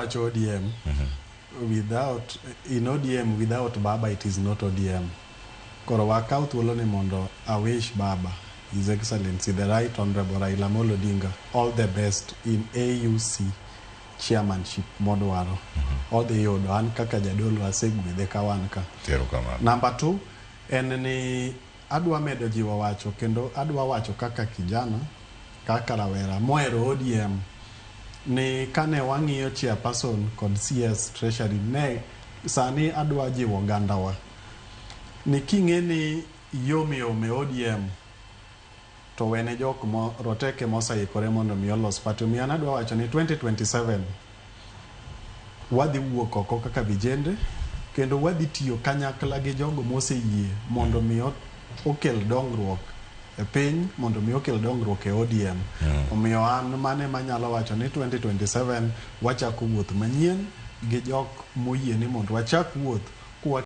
wacho ODM. Without, in ODM, without Baba, it is not ODM. Koro wakau thuolo ni mondo awish Baba, His Excellency, the Right Honorable Raila Amolo Odinga, all the best in AUC chairmanship modwaro. Odhi yudo, an kaka jadolo asegwedhe ka wan ka. Number 2, en ni adwa medo jiwo wacho, kendo adwa wacho kaka kijana, kaka rawera, mohero ODM, ni kane wang'iyo chairperson kod CS Treasury, ne sani adwa jiwo gandawa. Ni king'e ni yom ODM, to wene jok roteke mosaikore mondo mi olos party. Mian adwa wacho ni 2027 wadhi wuok oko kaka vijende, kendo wadhi tiyo kanyakla gi jogo moseyie mondo mi okel dongruok e piny, mondo mi okel dongruok e ODM. Omiyo an mane manyalo wacho ni 2027 wachako wuoth manyien gi jok moyie ni mondo wachak wuoth